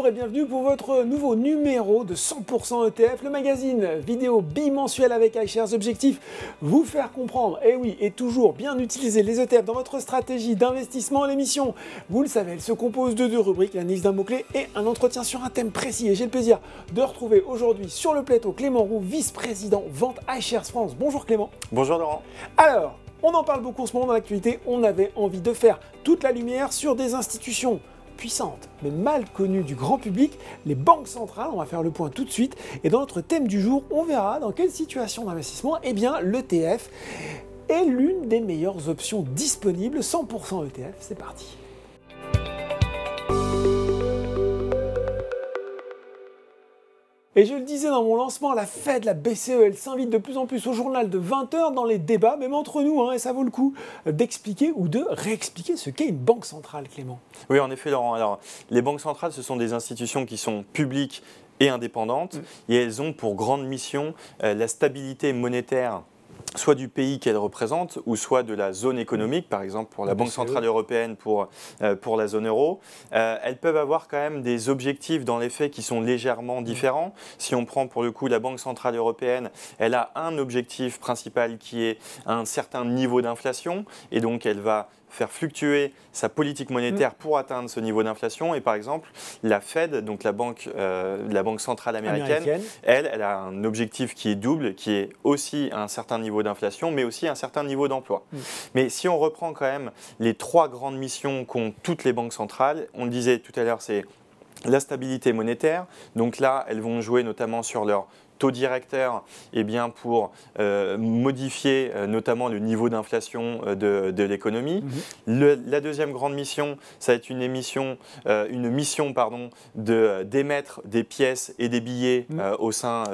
Bonjour et bienvenue pour votre nouveau numéro de 100% ETF, le magazine vidéo bimensuel avec iShares. Objectif, vous faire comprendre, et oui, et toujours bien utiliser les ETF dans votre stratégie d'investissement. L'émission, vous le savez, elle se compose de deux rubriques, l'analyse d'un mot-clé et un entretien sur un thème précis. Et j'ai le plaisir de retrouver aujourd'hui sur le plateau Clément Roux, vice-président vente iShares France. Bonjour Clément. Bonjour Laurent. Alors, on en parle beaucoup en ce moment dans l'actualité, on avait envie de faire toute la lumière sur des institutions puissantes, mais mal connues du grand public, les banques centrales. On va faire le point tout de suite. Et dans notre thème du jour, on verra dans quelle situation d'investissement, eh bien, l'ETF est l'une des meilleures options disponibles. 100% ETF, c'est parti. Et je le disais dans mon lancement, la Fed, la BCE, elle s'invite de plus en plus au journal de 20h dans les débats, même entre nous, et ça vaut le coup d'expliquer ou de réexpliquer ce qu'est une banque centrale, Clément. Oui, en effet, Laurent. Alors, les banques centrales, ce sont des institutions qui sont publiques et indépendantes, et elles ont pour grande mission la stabilité monétaire, soit du pays qu'elle représente, ou soit de la zone économique, par exemple pour la Banque Centrale Européenne, pour la zone euro. Elles peuvent avoir quand même des objectifs dans les faits qui sont légèrement différents. Si on prend pour le coup la Banque Centrale Européenne, elle a un objectif principal qui est un certain niveau d'inflation, et donc elle va faire fluctuer sa politique monétaire pour atteindre ce niveau d'inflation. Et par exemple, la Fed, donc la banque centrale américaine, elle a un objectif qui est double, qui est aussi un certain niveau d'inflation, mais aussi un certain niveau d'emploi. Mais si on reprend quand même les trois grandes missions qu'ont toutes les banques centrales, on le disait tout à l'heure, c'est la stabilité monétaire. Donc là, elles vont jouer notamment sur leur taux directeur, pour modifier notamment le niveau d'inflation de l'économie. La deuxième grande mission, ça va être une mission d'émettre des pièces et des billets au sein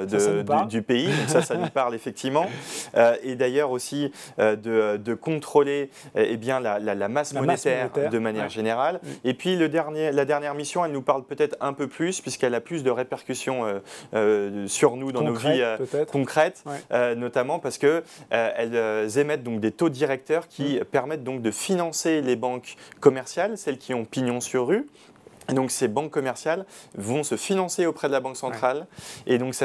du pays. Donc ça nous parle effectivement. Et d'ailleurs aussi de contrôler la masse monétaire de manière générale. Et puis la dernière mission, elle nous parle peut-être un peu plus, puisqu'elle a plus de répercussions sur nous dans nos vies concrètes, notamment parce qu'elles émettent donc des taux directeurs qui permettent donc de financer les banques commerciales, celles qui ont pignon sur rue. Et donc ces banques commerciales vont se financer auprès de la Banque centrale, et donc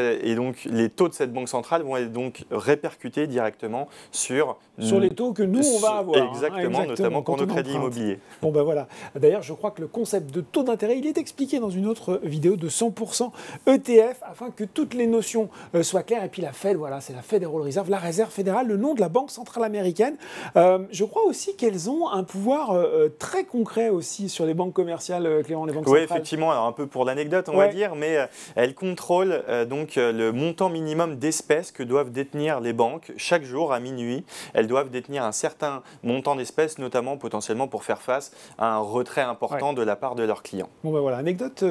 les taux de cette Banque centrale vont être donc répercutés directement sur les taux que nous on va avoir. Exactement, notamment pour nos crédits immobiliers. Bon ben voilà. D'ailleurs, je crois que le concept de taux d'intérêt, il est expliqué dans une autre vidéo de 100% ETF, afin que toutes les notions soient claires. Et puis la Fed, voilà, c'est la Federal Reserve, la Réserve fédérale, le nom de la Banque centrale américaine. Je crois aussi qu'elles ont un pouvoir très concret aussi sur les banques commerciales, Clément. Oui, effectivement, alors un peu pour l'anecdote, on va dire, mais elle contrôle donc le montant minimum d'espèces que doivent détenir les banques chaque jour à minuit. Elles doivent détenir un certain montant d'espèces, notamment potentiellement pour faire face à un retrait important de la part de leurs clients. Bon ben voilà, anecdote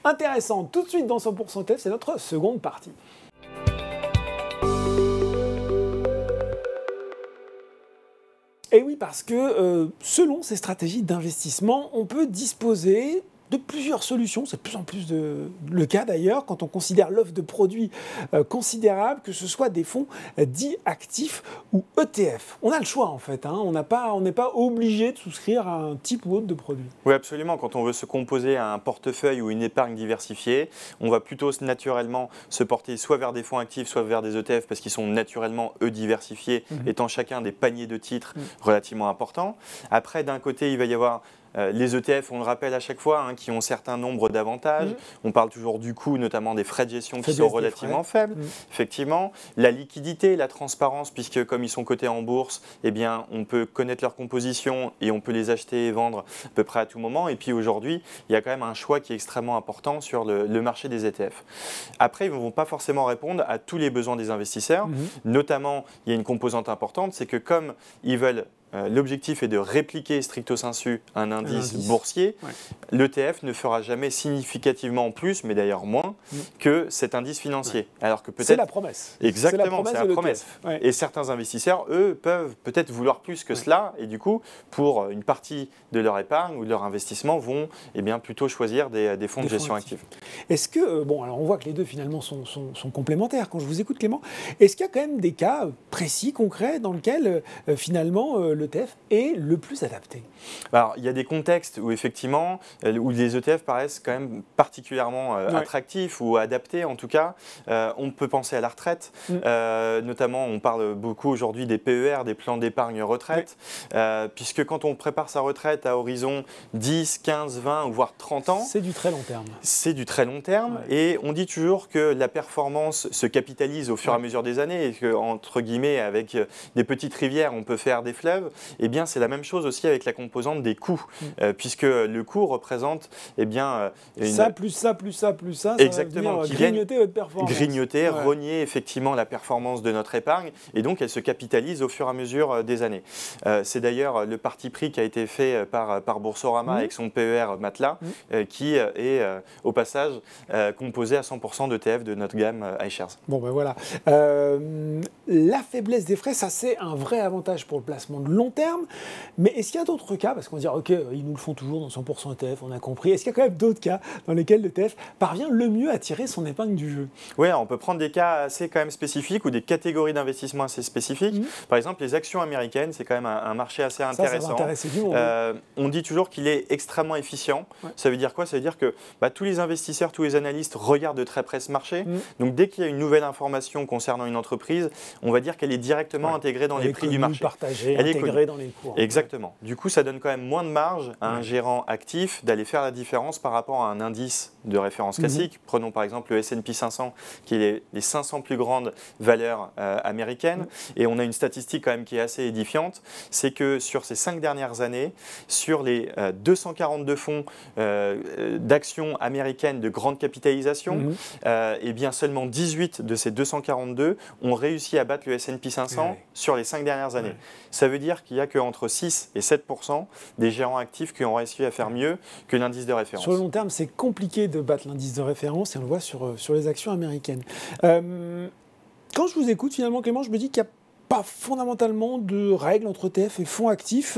intéressante. Tout de suite dans 100% ETF, c'est notre seconde partie. Et oui, parce que selon ces stratégies d'investissement, on peut disposer de plusieurs solutions. C'est de plus en plus le cas d'ailleurs quand on considère l'offre de produits considérable, que ce soit des fonds dits actifs ou ETF. On a le choix en fait, on n'est pas obligé de souscrire à un type ou autre de produit. Oui, absolument. Quand on veut se composer un portefeuille ou une épargne diversifiée, on va plutôt naturellement se porter soit vers des fonds actifs, soit vers des ETF, parce qu'ils sont naturellement, eux, diversifiés, étant chacun des paniers de titres relativement importants. Après, d'un côté, il va y avoir les ETF, on le rappelle à chaque fois, qui ont un certain nombre d'avantages. On parle toujours du coût, notamment des frais de gestion qui sont relativement faibles. Effectivement, la liquidité, la transparence, puisque comme ils sont cotés en bourse, on peut connaître leur composition et on peut les acheter et vendre à peu près à tout moment. Et puis aujourd'hui, il y a quand même un choix qui est extrêmement important sur le marché des ETF. Après, ils ne vont pas forcément répondre à tous les besoins des investisseurs. Notamment, il y a une composante importante, c'est que comme ils veulent l'objectif est de répliquer stricto sensu un indice boursier. L'ETF ne fera jamais significativement plus, mais d'ailleurs moins, que cet indice financier. Alors que peut-être c'est la promesse. Exactement, c'est la promesse. Et certains investisseurs, eux, peuvent peut-être vouloir plus que cela, et du coup, pour une partie de leur épargne ou de leur investissement, vont plutôt choisir des fonds de gestion active. Est-ce que, alors on voit que les deux finalement sont complémentaires quand je vous écoute Clément, est-ce qu'il y a quand même des cas précis, concrets, dans lesquels finalement l'ETF est le plus adapté? Alors, il y a des contextes où effectivement, où les ETF paraissent quand même particulièrement attractifs ou adaptés en tout cas. On peut penser à la retraite, notamment on parle beaucoup aujourd'hui des PER, des plans d'épargne retraite, puisque quand on prépare sa retraite à horizon 10, 15, 20 ou voire 30 ans, c'est du très long terme. C'est du très long terme et on dit toujours que la performance se capitalise au fur et à mesure des années et que, entre guillemets, avec des petites rivières, on peut faire des fleuves. Eh bien, c'est la même chose aussi avec la composante des coûts, puisque le coût représente, eh bien, ça plus ça plus ça plus ça, exactement, qui grignoter votre performance. Grignoter, rogner effectivement la performance de notre épargne et donc elle se capitalise au fur et à mesure des années. C'est d'ailleurs le parti pris qui a été fait par Boursorama avec son PER Matelas, qui est au passage composé à 100% d'ETF de notre gamme iShares. Bon ben voilà. La faiblesse des frais, ça c'est un vrai avantage pour le placement de long terme, mais est-ce qu'il y a d'autres cas, parce qu'on va dire ok, ils nous le font toujours dans 100% ETF, on a compris, est-ce qu'il y a quand même d'autres cas dans lesquels l'ETF parvient le mieux à tirer son épingle du jeu? Oui, on peut prendre des cas assez quand même spécifiques ou des catégories d'investissement assez spécifiques. Par exemple, les actions américaines, c'est quand même un marché assez intéressant. Ça va intéresser du monde. On dit toujours qu'il est extrêmement efficient. Ça veut dire quoi? Ça veut dire que tous les investisseurs, tous les analystes regardent de très près ce marché. Donc dès qu'il y a une nouvelle information concernant une entreprise, on va dire qu'elle est directement intégrée dans les prix du marché. Partagée, intégrée dans les cours. Exactement. Du coup, ça donne quand même moins de marge à un gérant actif d'aller faire la différence par rapport à un indice de référence classique. Prenons par exemple le S&P 500, qui est les 500 plus grandes valeurs américaines. Et on a une statistique quand même qui est assez édifiante, c'est que sur ces 5 dernières années, sur les 242 fonds d'actions américaines de grande capitalisation, eh bien seulement 18 de ces 242 ont réussi à battre le S&P 500 sur les 5 dernières années. Ça veut dire qu'il n'y a qu'entre 6 et 7% des gérants actifs qui ont réussi à faire mieux que l'indice de référence. Sur le long terme, c'est compliqué de battre l'indice de référence et on le voit sur les actions américaines. Quand je vous écoute, finalement, Clément, je me dis qu'il n'y a pas fondamentalement de règles entre ETF et fonds actifs.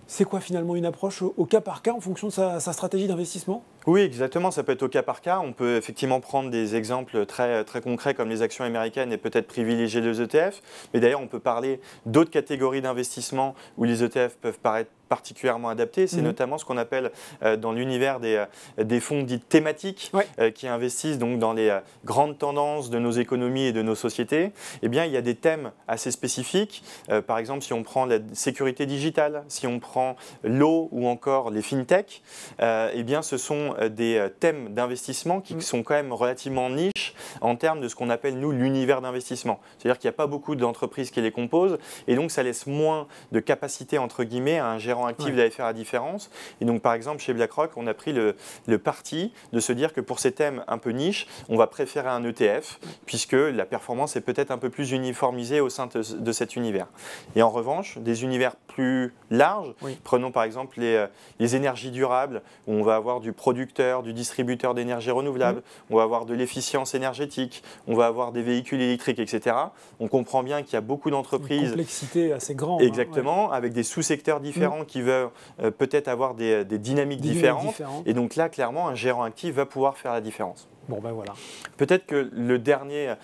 C'est quoi finalement une approche au cas par cas en fonction de sa stratégie d'investissement? Oui, exactement. Ça peut être au cas par cas. On peut effectivement prendre des exemples très, très concrets comme les actions américaines et peut-être privilégier les ETF. Mais d'ailleurs, on peut parler d'autres catégories d'investissement où les ETF peuvent paraître particulièrement adaptés. C'est notamment ce qu'on appelle dans l'univers des fonds dits thématiques qui investissent donc dans les grandes tendances de nos économies et de nos sociétés. Eh bien, il y a des thèmes assez spécifiques. Par exemple, si on prend la sécurité digitale, si on prend l'eau ou encore les fintech, eh bien, ce sont des thèmes d'investissement qui sont quand même relativement niches en termes de ce qu'on appelle, nous, l'univers d'investissement. C'est-à-dire qu'il n'y a pas beaucoup d'entreprises qui les composent et donc ça laisse moins de capacité, entre guillemets, à un gérant actif d'aller faire la différence. Et donc, par exemple, chez BlackRock, on a pris le parti de se dire que pour ces thèmes un peu niches, on va préférer un ETF puisque la performance est peut-être un peu plus uniformisée au sein de cet univers. Et en revanche, des univers plus larges, prenons par exemple les énergies durables, où on va avoir du producteur, du distributeur d'énergie renouvelable, on va avoir de l'efficience énergétique, on va avoir des véhicules électriques, etc. On comprend bien qu'il y a beaucoup d'entreprises. Une complexité assez grande. Exactement, avec des sous-secteurs différents qui veulent peut-être avoir des dynamiques différentes. Et donc là, clairement, un gérant actif va pouvoir faire la différence. Bon, ben voilà. Peut-être que le dernier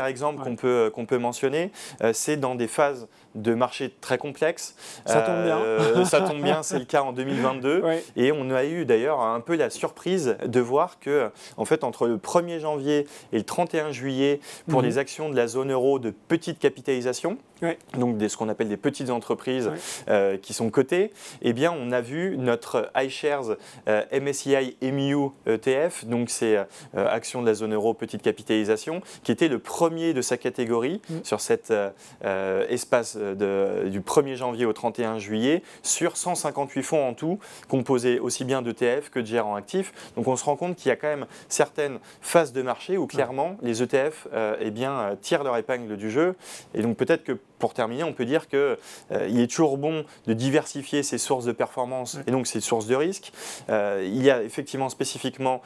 exemple qu'on peut mentionner, c'est dans des phases de marché très complexes. Ça tombe bien. Ça tombe bien, c'est le cas en 2022. Et on a eu d'ailleurs un peu la surprise de voir que, en fait, entre le 1er janvier et le 31 juillet, pour les actions de la zone euro de petite capitalisation, donc ce qu'on appelle des petites entreprises qui sont cotées, eh bien, on a vu notre iShares MSCI EMU ETF, donc c'est action de la zone euro petite capitalisation, qui était le premier de sa catégorie sur cet espace du 1er janvier au 31 juillet sur 158 fonds en tout, composés aussi bien d'ETF que de gérants actifs. Donc on se rend compte qu'il y a quand même certaines phases de marché où clairement les ETF tirent leur épingle du jeu. Et donc peut-être que pour terminer, on peut dire qu'il est toujours bon de diversifier ses sources de performance et donc ses sources de risque. Il y a effectivement spécifiquement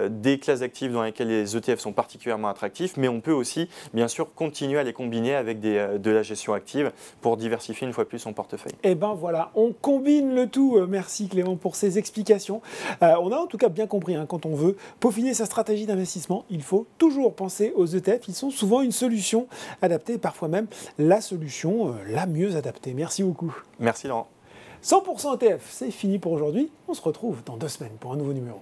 des classes d'actifs dans lesquelles les ETF sont particulièrement attractifs, mais on peut aussi, bien sûr, continuer à les combiner avec de la gestion active pour diversifier une fois plus son portefeuille. Et ben voilà, on combine le tout. Merci Clément pour ces explications. On a en tout cas bien compris, quand on veut peaufiner sa stratégie d'investissement, il faut toujours penser aux ETF. Ils sont souvent une solution adaptée, parfois même la solution solution la mieux adaptée. Merci beaucoup. Merci Laurent. 100% ETF, c'est fini pour aujourd'hui. On se retrouve dans 2 semaines pour un nouveau numéro.